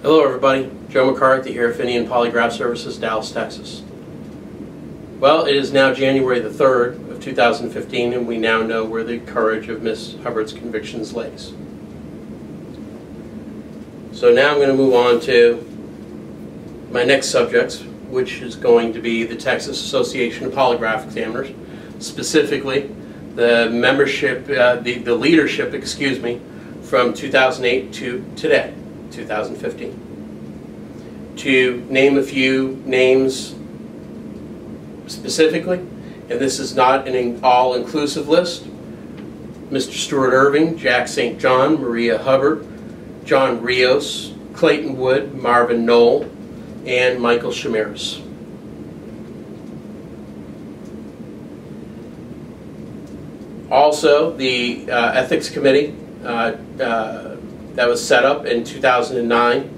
Hello everybody, Joe McCarthy here, Finian Polygraph Services, Dallas, Texas. Well, it is now January the 3rd of 2015 and we now know where the courage of Miss Hubbard's convictions lays. So now I'm going to move on to my next subjects, which is going to be the Texas Association of Polygraph Examiners, specifically the membership, the leadership, excuse me, from 2008 to today, 2015. To name a few names specifically, and this is not an all-inclusive list: Mr. Stuart Irving, Jack St. John, Maria Hubbard, John Rios, Clayton Wood, Marvin Knoll, and Michael Shamiris. Also, the Ethics Committee that was set up in 2009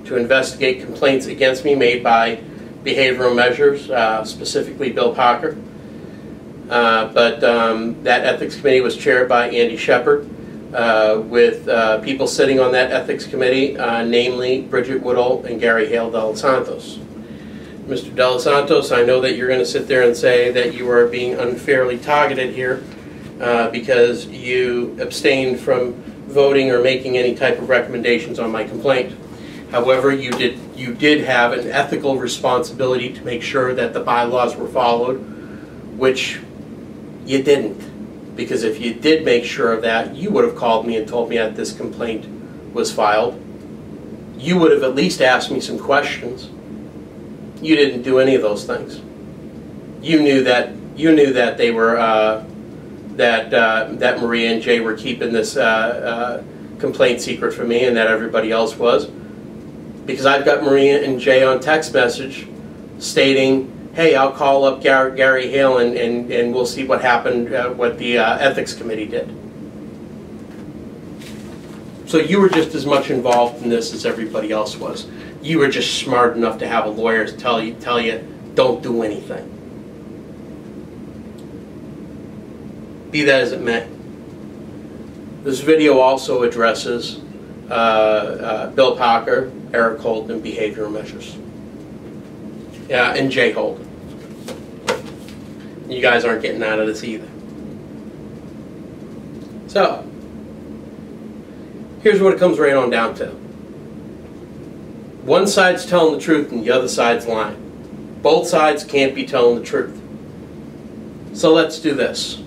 to investigate complaints against me made by behavioral measures, specifically Bill Parker. But that Ethics Committee was chaired by Andy Shepard, with people sitting on that Ethics Committee, namely Bridget Woodall and Gary Hale de los Santos. Mr. de los Santos, I know that you're going to sit there and say that you are being unfairly targeted here because you abstained from voting or making any type of recommendations on my complaint. However, you did have an ethical responsibility to make sure that the bylaws were followed, which you didn't. Because if you did make sure of that, you would have called me and told me that this complaint was filed. You would have at least asked me some questions. You didn't do any of those things. You knew that they were that Maria and Jay were keeping this complaint secret from me, and that everybody else was. Because I've got Maria and Jay on text message stating, hey, I'll call up Gary Hale and we'll see what happened, what the Ethics Committee did. So you were just as much involved in this as everybody else was. You were just smart enough to have a lawyer tell you don't do anything. Be that as it may. This video also addresses Bill Parker, Eric Holden, and behavioral measures. Yeah, and Jay Holden. You guys aren't getting out of this either. So, here's what it comes right on down to. One side's telling the truth and the other side's lying. Both sides can't be telling the truth. So let's do this.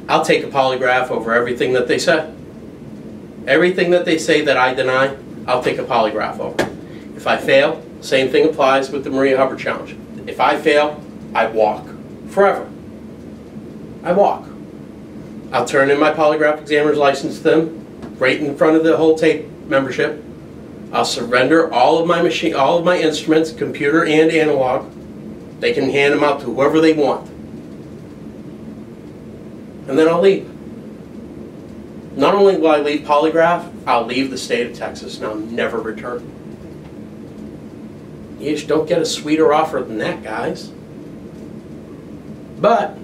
I'll take a polygraph over everything that they say. Everything that they say that I deny, I'll take a polygraph over. If I fail, same thing applies with the Maria Hubbard challenge. If I fail, I walk forever. I walk. I'll turn in my polygraph examiner's license to them, right in front of the whole tape membership. I'll surrender all of my instruments, computer and analog. They can hand them out to whoever they want. And then I'll leave. Not only will I leave polygraph, I'll leave the state of Texas and I'll never return. You just don't get a sweeter offer than that, guys. But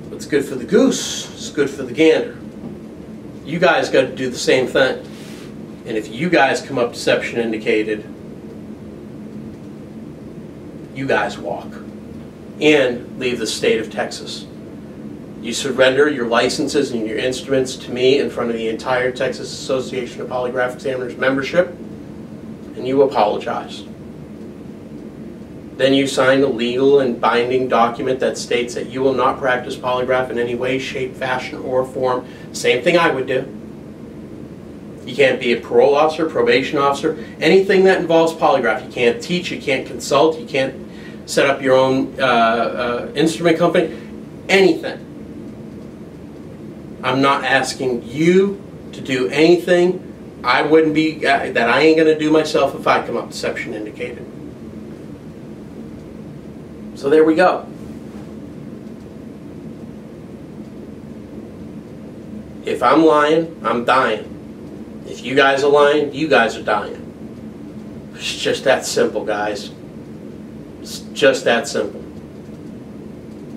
what's good for the goose is good for the gander. You guys got to do the same thing. And if you guys come up deception indicated, you guys walk and leave the state of Texas. You surrender your licenses and your instruments to me in front of the entire Texas Association of Polygraph Examiners membership, and you apologize. Then you sign a legal and binding document that states that you will not practice polygraph in any way, shape, fashion, or form. Same thing I would do. You can't be a parole officer, probation officer, anything that involves polygraph. You can't teach, you can't consult, you can't set up your own instrument company, anything. I'm not asking you to do anything I wouldn't be, that I ain't going to do myself if I come up deception indicated. So there we go. If I'm lying, I'm dying. If you guys are lying, you guys are dying. It's just that simple, guys. It's just that simple.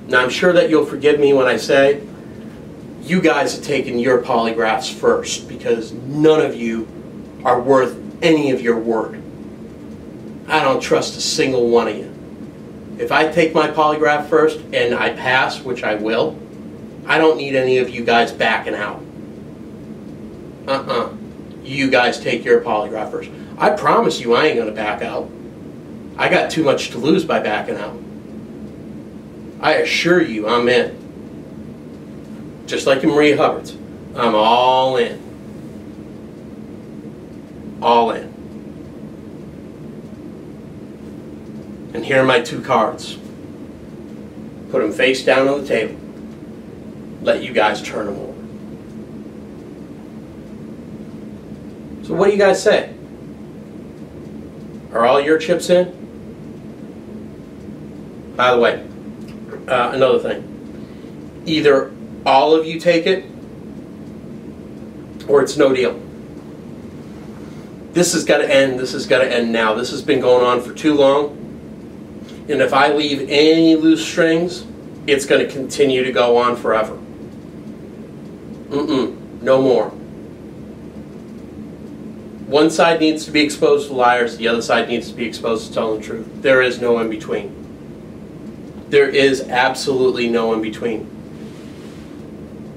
Now I'm sure that you'll forgive me when I say you guys have taken your polygraphs first, because none of you are worth any of your word. I don't trust a single one of you. If I take my polygraph first and I pass, which I will, I don't need any of you guys backing out. You guys take your polygraph first. I promise you I ain't going to back out. I got too much to lose by backing out. I assure you I'm in. Just like in Maria Hubbard's. I'm all in. All in. And here are my two cards. Put them face down on the table. Let you guys turn them over. So what do you guys say? Are all your chips in? By the way, another thing. Either all of you take it, or it's no deal. This has got to end. This has got to end now. This has been going on for too long. And if I leave any loose strings, it's going to continue to go on forever. No more. One side needs to be exposed to liars, the other side needs to be exposed to telling the truth. There is no in between. There is absolutely no in between.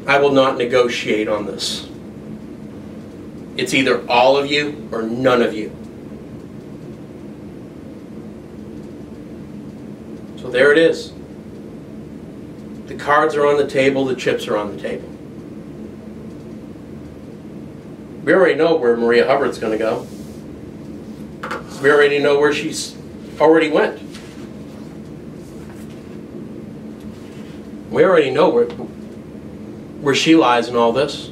I will not negotiate on this. It's either all of you or none of you. So there it is. The cards are on the table, the chips are on the table. We already know where Maria Hubbard's going to go. We already know where she's already went. We already know where she lies in all this.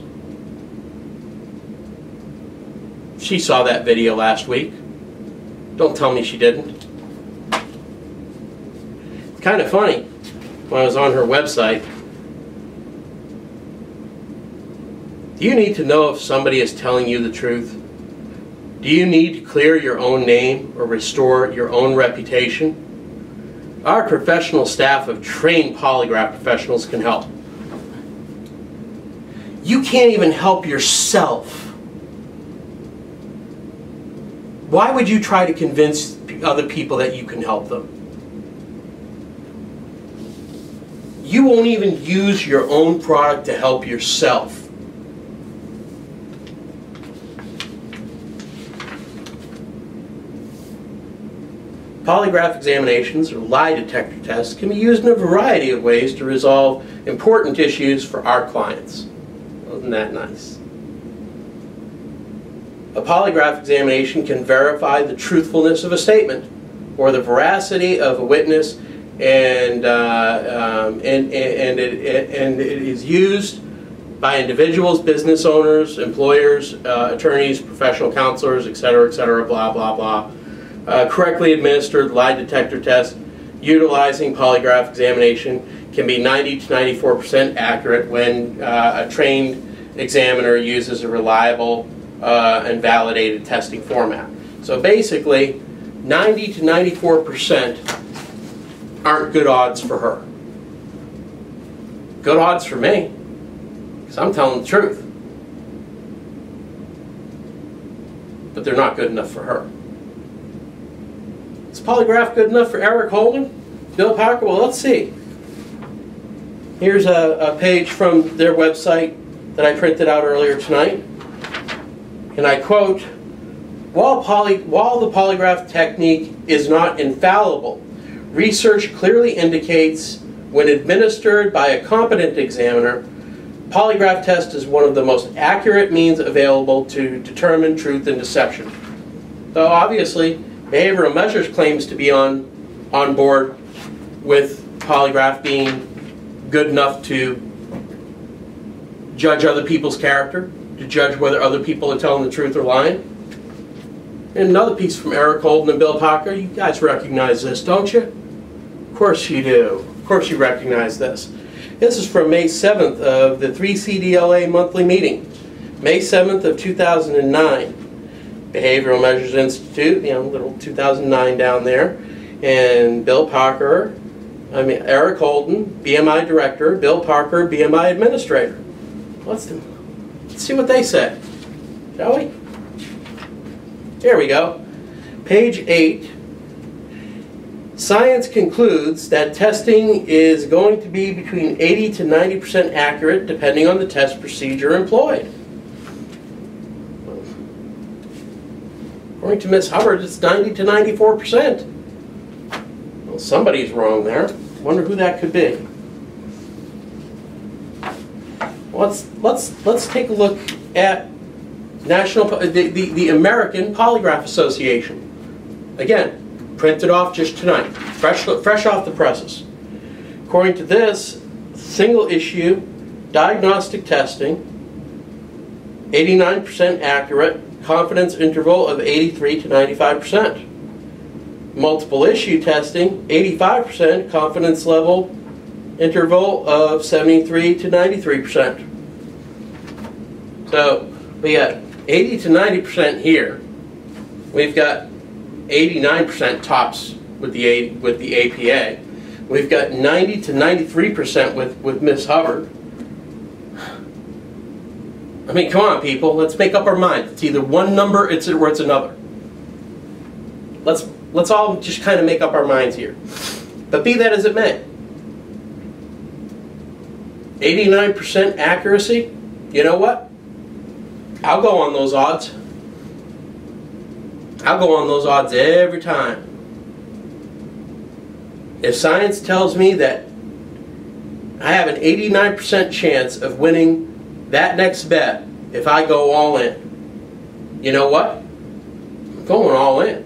She saw that video last week. Don't tell me she didn't. It's kind of funny. When I was on her website, do you need to know if somebody is telling you the truth? Do you need to clear your own name or restore your own reputation? Our professional staff of trained polygraph professionals can help. You can't even help yourself. Why would you try to convince other people that you can help them? You won't even use your own product to help yourself. Polygraph examinations or lie detector tests can be used in a variety of ways to resolve important issues for our clients. Isn't that nice? A polygraph examination can verify the truthfulness of a statement or the veracity of a witness, and it is used by individuals, business owners, employers, attorneys, professional counselors, etc., blah, blah, blah. Correctly administered lie detector test utilizing polygraph examination can be 90 to 94% accurate when a trained examiner uses a reliable and validated testing format. So basically, 90 to 94% aren't good odds for her. Good odds for me, because I'm telling the truth. But they're not good enough for her. Is polygraph good enough for Eric Holden? Bill Parker? Well, let's see. Here's a page from their website that I printed out earlier tonight. And I quote, while the polygraph technique is not infallible, research clearly indicates when administered by a competent examiner, polygraph test is one of the most accurate means available to determine truth and deception. So obviously, behavioral measures claims to be on board with polygraph being good enough to judge other people's character, to judge whether other people are telling the truth or lying. And another piece from Eric Holden and Bill Parker. You guys recognize this, don't you? Of course you do. Of course you recognize this. This is from May 7th of the 3CDLA monthly meeting. May 7th of 2009. Behavioral Measures Institute, little 2009 down there. And Bill Parker, Eric Holden, BMI Director, Bill Parker, BMI Administrator. Let's see what they said, shall we? Here we go. Page 8. Science concludes that testing is going to be between 80 to 90% accurate depending on the test procedure employed. According to Ms. Hubbard, it's 90 to 94%. Well, somebody's wrong there. Wonder who that could be. Let's take a look at the American Polygraph Association. Again, printed off just tonight, fresh off the presses. According to this, single issue diagnostic testing, 89% accurate, confidence interval of 83 to 95%. Multiple issue testing, 85%, confidence level interval of 73 to 93%. So we got 80 to 90% here. We've got 89% tops with the APA. We've got 90 to 93% with Miss Hubbard. I mean, come on, people. Let's make up our minds. It's either one number or it's another. Let's all just kind of make up our minds here. But be that as it may, 89% accuracy. You know what? I'll go on those odds. I'll go on those odds every time. If science tells me that I have an 89% chance of winning that next bet if I go all in, you know what? I'm going all in.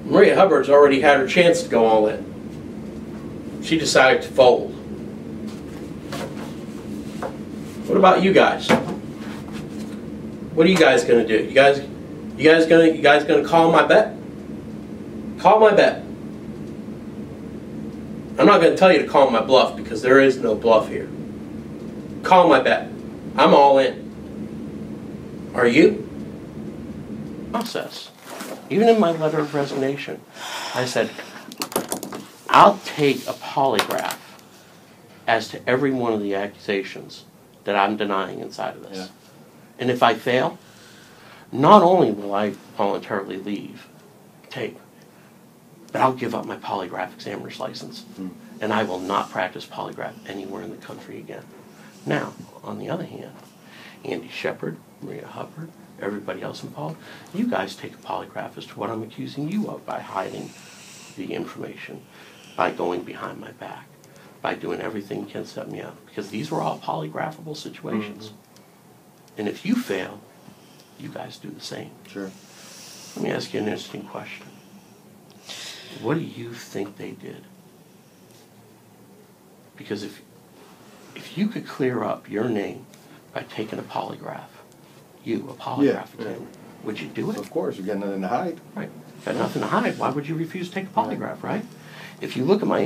Maria Hubbard's already had her chance to go all in. She decided to fold. What about you guys? What are you guys going to do? You guys going to call my bet? Call my bet. I'm not going to tell you to call my bluff because there is no bluff here. Call my bet. I'm all in. Are you? Process. Even in my letter of resignation, I said, I'll take a polygraph as to every one of the accusations that I'm denying inside of this. Yeah. And if I fail, not only will I voluntarily leave tape, but I'll give up my polygraph examiner's license. And I will not practice polygraph anywhere in the country again. Now, on the other hand, Andy Shepard, Maria Hubbard, everybody else involved, you guys take a polygraph as to what I'm accusing you of by hiding the information, by going behind my back, by doing everything you can to set me up. Because these were all polygraphable situations. And if you fail, you guys do the same. Sure. Let me ask you an interesting question. What do you think they did? Because if you could clear up your name by taking a polygraph, a polygraph examiner, would you do it? Of course, you got nothing to hide. Right. Got nothing to hide. Why would you refuse to take a polygraph, right? If you look at my